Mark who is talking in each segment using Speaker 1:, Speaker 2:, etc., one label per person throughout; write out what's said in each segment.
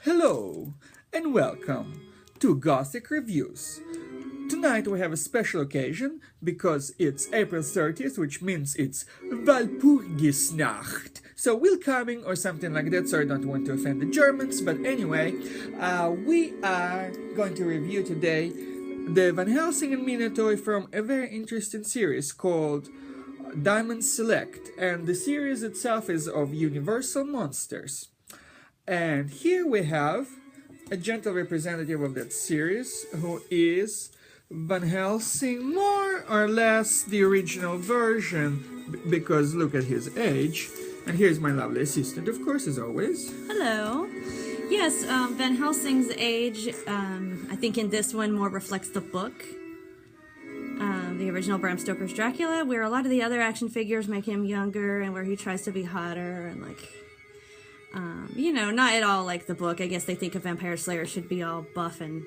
Speaker 1: Hello and welcome to Gothic Reviews. Tonight we have a special occasion because it's April 30th, which means it's Walpurgisnacht. So welcoming or something like that, so I don't want to offend the Germans, but anyway, we are going to review today the Van Helsing and Mina toy from a very interesting series called Diamond Select, and the series itself is of Universal Monsters. And here we have a gentle representative of that series, who is Van Helsing, more or less the original version, because look at his age. And here's my lovely assistant, of course, as always.
Speaker 2: Hello. Yes, Van Helsing's age, I think in this one more reflects the book. The original Bram Stoker's Dracula, where a lot of the other action figures make him younger and where he tries to be hotter and not at all like the book. I guess they think a vampire slayer should be all buff and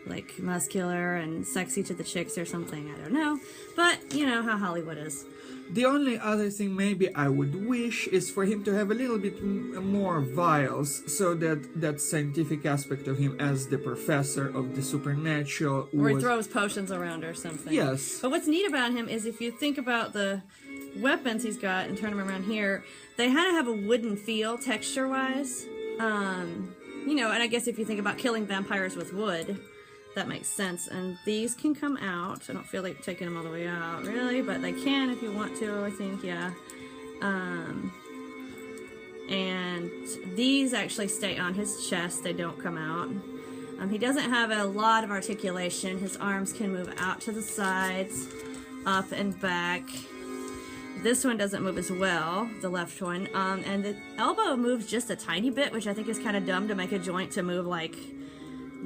Speaker 2: like muscular and sexy to the chicks or something. I don't know. But you know how Hollywood is.
Speaker 1: The only other thing maybe I would wish is for him to have a little bit more vials, so that that scientific aspect of him as the professor of the supernatural
Speaker 2: Or he throws potions around or something.
Speaker 1: Yes.
Speaker 2: But what's neat about him is if you think about the weapons he's got and turn them around here, they kind of have a wooden feel texture-wise. And I guess if you think about killing vampires with wood, that makes sense. And these can come out. I don't feel like taking them all the way out, really, but they can if you want to, I think, yeah. And these actually stay on his chest. They don't come out. He doesn't have a lot of articulation. His arms can move out to the sides, up and back. This one doesn't move as well, the left one. And the elbow moves just a tiny bit, which I think is kind of dumb to make a joint to move like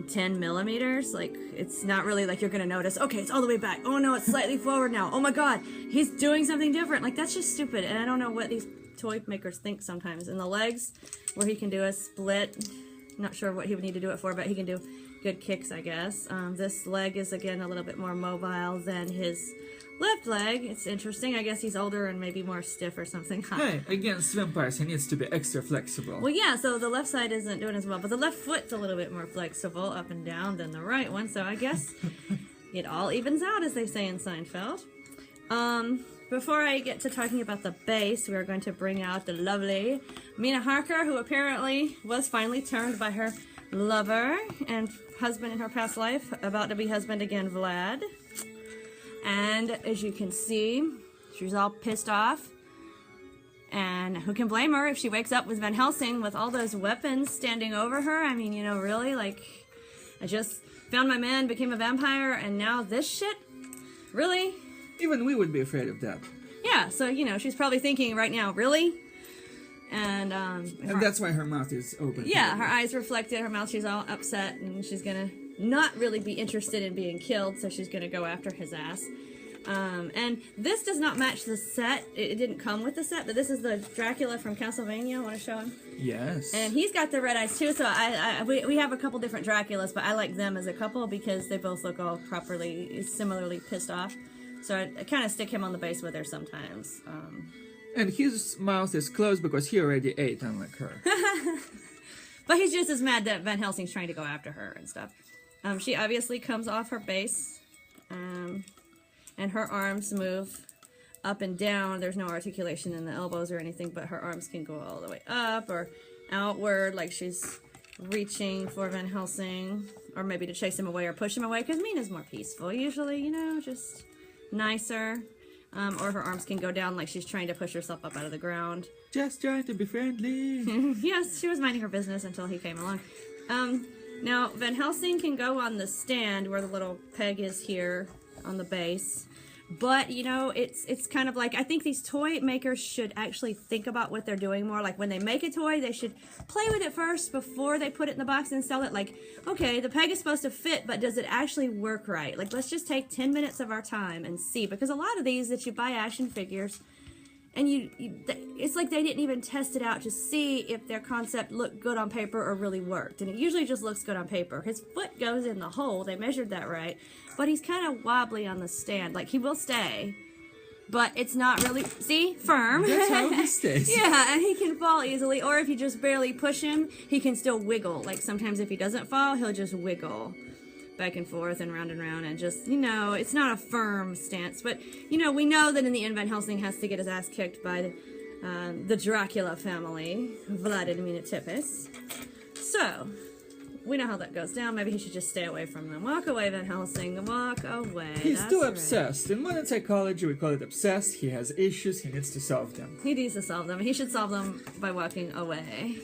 Speaker 2: 10 millimeters. Like, it's not really like you're gonna notice, okay, it's all the way back. Oh no, it's slightly forward now. Oh my god, he's doing something different. Like, that's just stupid. And I don't know what these toy makers think sometimes. And the legs, where he can do a split, not sure what he would need to do it for, but he can do good kicks, I guess. This leg is, again, a little bit more mobile than his left leg. It's interesting. I guess he's older and maybe more stiff or something.
Speaker 1: Hey, against vampires, he needs to be extra flexible.
Speaker 2: Well, yeah, so the left side isn't doing as well, but the left foot's a little bit more flexible up and down than the right one, so I guess it all evens out, as they say in Seinfeld. Before I get to talking about the base, we are going to bring out the lovely Mina Harker, who apparently was finally turned by her lover and husband in her past life, about to be husband again, Vlad. And as you can see, she's all pissed off. And who can blame her if she wakes up with Van Helsing with all those weapons standing over her? I mean, really, like, I just found my man, became a vampire, and now this shit? Really?
Speaker 1: Even we would be afraid of that.
Speaker 2: Yeah, so, she's probably thinking right now, really? And
Speaker 1: that's why her mouth is open.
Speaker 2: Yeah, her eyes reflected, her mouth, she's all upset, and she's gonna not really be interested in being killed, so she's gonna go after his ass. And this does not match the set. It didn't come with the set, but this is the Dracula from Castlevania. Want to show him?
Speaker 1: Yes.
Speaker 2: And he's got the red eyes too, so we have a couple different Draculas, but I like them as a couple because they both look all similarly pissed off. So I kind of stick him on the base with her sometimes.
Speaker 1: And his mouth is closed because he already ate, unlike her.
Speaker 2: But he's just as mad that Van Helsing's trying to go after her and stuff. She obviously comes off her base, and her arms move up and down. There's no articulation in the elbows or anything, but her arms can go all the way up or outward, like she's reaching for Van Helsing, or maybe to chase him away or push him away, because Mina's more peaceful, usually, just nicer. Or her arms can go down like she's trying to push herself up out of the ground.
Speaker 1: Just trying to be friendly.
Speaker 2: Yes, she was minding her business until he came along. Now, Van Helsing can go on the stand where the little peg is here on the base. But, it's kind of like, I think these toy makers should actually think about what they're doing more. Like, when they make a toy, they should play with it first before they put it in the box and sell it. Like, okay, the peg is supposed to fit, but does it actually work right? Like, let's just take 10 minutes of our time and see. Because a lot of these that you buy action figures, and it's like they didn't even test it out to see if their concept looked good on paper or really worked. And it usually just looks good on paper. His foot goes in the hole. They measured that right. But he's kind of wobbly on the stand. Like, he will stay. but it's not really, see, firm.
Speaker 1: That's how he stays.
Speaker 2: Yeah, and he can fall easily, or if you just barely push him, he can still wiggle. Like sometimes if he doesn't fall, he'll just wiggle back and forth and round, and just, you know, it's not a firm stance. But, you know, we know that in the end, Van Helsing has to get his ass kicked by the Dracula family, Wilhelmina Tepes. So, we know how that goes down. Maybe he should just stay away from them. Walk away, Van Helsing. Walk away.
Speaker 1: He's
Speaker 2: That's
Speaker 1: too
Speaker 2: right.
Speaker 1: obsessed. In modern psychology, we call it obsessed. He has issues. He needs to solve them.
Speaker 2: He needs to solve them. He should solve them by walking away.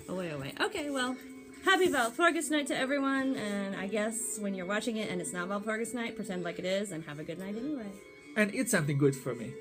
Speaker 2: Away. Okay, well, happy Valpurgis night to everyone. And I guess when you're watching it and it's not Valpurgis night, pretend like it is and have a good night anyway.
Speaker 1: And eat something good for me.